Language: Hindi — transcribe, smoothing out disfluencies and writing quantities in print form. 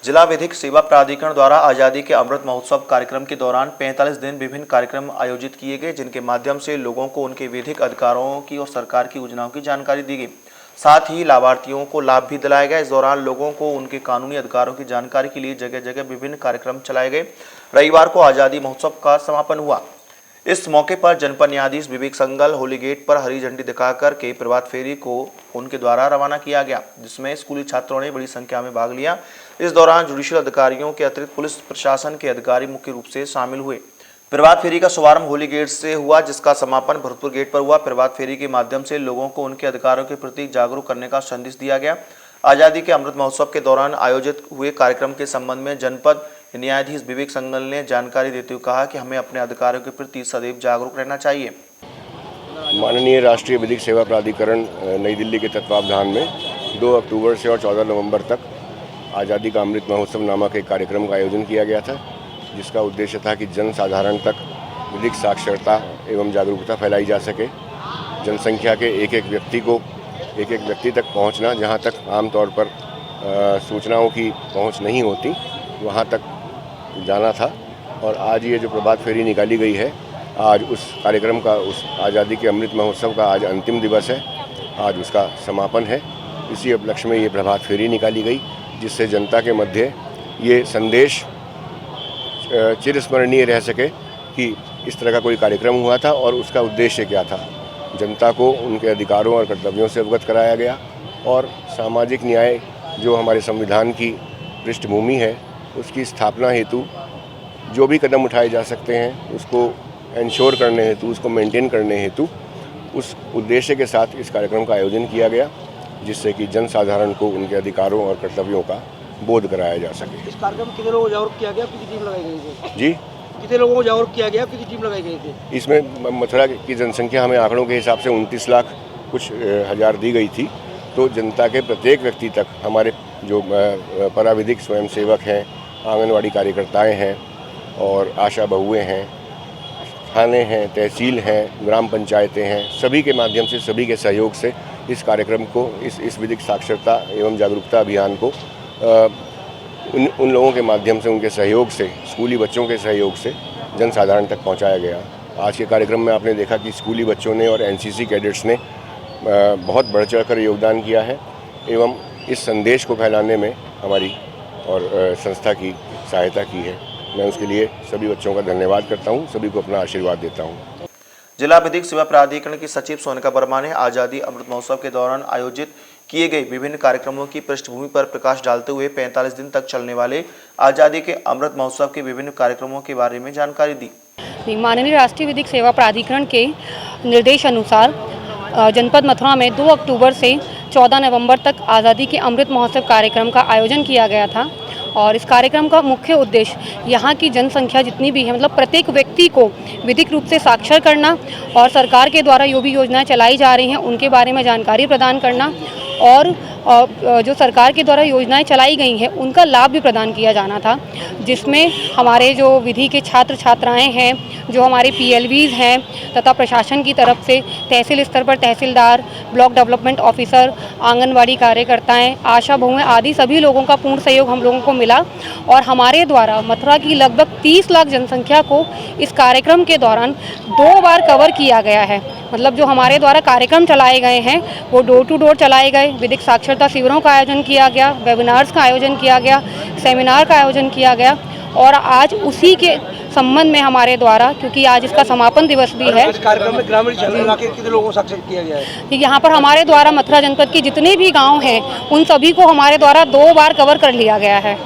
जिला विधिक सेवा प्राधिकरण द्वारा आज़ादी के अमृत महोत्सव कार्यक्रम के दौरान 45 दिन विभिन्न कार्यक्रम आयोजित किए गए, जिनके माध्यम से लोगों को उनके विधिक अधिकारों की और सरकार की योजनाओं की जानकारी दी गई। साथ ही लाभार्थियों को लाभ भी दिलाया गया। इस दौरान लोगों को उनके कानूनी अधिकारों की जानकारी के लिए जगह जगह विभिन्न कार्यक्रम चलाए गए। रविवार को आज़ादी महोत्सव का समापन हुआ। इस मौके पर जनपद न्यायाधीश विवेक संघल होली गेट पर हरी झंडी दिखाकर के प्रभात फेरी को उनके द्वारा रवाना किया गया, जिसमें स्कूली छात्रों ने बड़ी संख्या में भाग लिया। इस दौरान जुडिशियल अधिकारियों के अतिरिक्त पुलिस प्रशासन के अधिकारी मुख्य रूप से शामिल हुए। प्रभात फेरी का शुभारंभ होली गेट से हुआ, जिसका समापन भरतपुर गेट पर हुआ। प्रभात फेरी के माध्यम से लोगों को उनके अधिकारों के प्रति जागरूक करने का संदेश दिया गया। आज़ादी के अमृत महोत्सव के दौरान आयोजित हुए कार्यक्रम के संबंध में जनपद न्यायाधीश विवेक संघल ने जानकारी देते हुए कहा कि हमें अपने अधिकारों के प्रति सदैव जागरूक रहना चाहिए। माननीय राष्ट्रीय विधिक सेवा प्राधिकरण नई दिल्ली के तत्वावधान में 2 अक्टूबर से और 14 नवंबर तक आज़ादी का अमृत महोत्सव नामक एक कार्यक्रम का आयोजन किया गया था, जिसका उद्देश्य था कि जन साधारण तक विधिक साक्षरता एवं जागरूकता फैलाई जा सके। जनसंख्या के एक एक व्यक्ति तक पहुंचना, जहां तक आमतौर पर सूचनाओं की पहुंच नहीं होती, वहां तक जाना था। और आज ये जो प्रभात फेरी निकाली गई है, आज उस कार्यक्रम का, उस आज़ादी के अमृत महोत्सव का आज अंतिम दिवस है, आज उसका समापन है। इसी उपलक्ष्य में ये प्रभात फेरी निकाली गई, जिससे जनता के मध्य ये संदेश चिरस्मरणीय रह सके कि इस तरह का कोई कार्यक्रम हुआ था और उसका उद्देश्य क्या था। जनता को उनके अधिकारों और कर्तव्यों से अवगत कराया गया और सामाजिक न्याय जो हमारे संविधान की पृष्ठभूमि है, उसकी स्थापना हेतु जो भी कदम उठाए जा सकते हैं, उसको इंश्योर करने हेतु, उसको मेंटेन करने हेतु, उस उद्देश्य के साथ इस कार्यक्रम का आयोजन किया गया, जिससे कि जन साधारण को उनके अधिकारों और कर्तव्यों का बोध कराया जा सके। इस कार्यक्रम में कितने लोगों को जागरूक किया गया, कितनी टीम लगाई गई थी? जी, कितने लोगों को जागरूक किया गया, कितनी टीम लगाई गई थी? इसमें मथुरा की जनसंख्या हमें आंकड़ों के हिसाब से 29 लाख कुछ हज़ार दी गई थी। तो जनता के प्रत्येक व्यक्ति तक हमारे जो पराविधिक स्वयंसेवक हैं, आंगनवाड़ी कार्यकर्ताएं हैं और आशा बहुएं हैं, थाने हैं, तहसील हैं, ग्राम पंचायतें हैं, सभी के माध्यम से, सभी के सहयोग से इस कार्यक्रम को, इस विधिक साक्षरता एवं जागरूकता अभियान को उन लोगों के माध्यम से, उनके सहयोग से, स्कूली बच्चों के सहयोग से जन साधारण तक पहुंचाया गया। आज के कार्यक्रम में आपने देखा कि स्कूली बच्चों ने और एनसीसी कैडेट्स ने बहुत बढ़ चढ़कर योगदान किया है एवं इस संदेश को फैलाने में हमारी और संस्था की सहायता की है। मैं उसके लिए सभी बच्चों का धन्यवाद करता हूं, सभी को अपना आशीर्वाद देता हूं। जिला विधिक सेवा प्राधिकरण की सचिव सोनिका वर्मा ने आज़ादी अमृत महोत्सव के दौरान आयोजित किए गए विभिन्न कार्यक्रमों की पृष्ठभूमि पर प्रकाश डालते हुए 45 दिन तक चलने वाले आज़ादी के अमृत महोत्सव के विभिन्न कार्यक्रमों के बारे में जानकारी दी। माननीय राष्ट्रीय विधिक सेवा प्राधिकरण के निर्देश अनुसार जनपद मथुरा में 2 अक्टूबर से 14 नवंबर तक आज़ादी के अमृत महोत्सव कार्यक्रम का आयोजन किया गया था। और इस कार्यक्रम का मुख्य उद्देश्य यहाँ की जनसंख्या जितनी भी है, मतलब प्रत्येक व्यक्ति को विधिक रूप से साक्षर करना और सरकार के द्वारा जो भी योजनाएं चलाई जा रही हैं उनके बारे में जानकारी प्रदान करना और जो सरकार के द्वारा योजनाएं चलाई गई हैं उनका लाभ भी प्रदान किया जाना था, जिसमें हमारे जो विधि के छात्र छात्राएं हैं, जो हमारे PLVs हैं तथा प्रशासन की तरफ से तहसील स्तर पर तहसीलदार, ब्लॉक डेवलपमेंट ऑफिसर, आंगनवाड़ी कार्यकर्ताएं, आशा बहुएं आदि सभी लोगों का पूर्ण सहयोग हम लोगों को मिला। और हमारे द्वारा मथुरा की लगभग 30 लाख जनसंख्या को इस कार्यक्रम के दौरान 2 बार कवर किया गया है। मतलब जो हमारे द्वारा कार्यक्रम चलाए गए हैं वो डोर टू डोर चलाए गए, विधिक साक्षरता शिविरों का आयोजन किया गया, वेबिनार्स का आयोजन किया गया, सेमिनार का आयोजन किया गया। और आज उसी के संबंध में हमारे द्वारा, क्योंकि आज इसका समापन दिवस भी है, इस कार्यक्रम में ग्रामीण क्षेत्र के कितने लोगों को साक्षर किया गया है? यहाँ पर हमारे द्वारा मथुरा जनपद के जितने भी गाँव हैं उन सभी को हमारे द्वारा 2 बार कवर कर लिया गया है।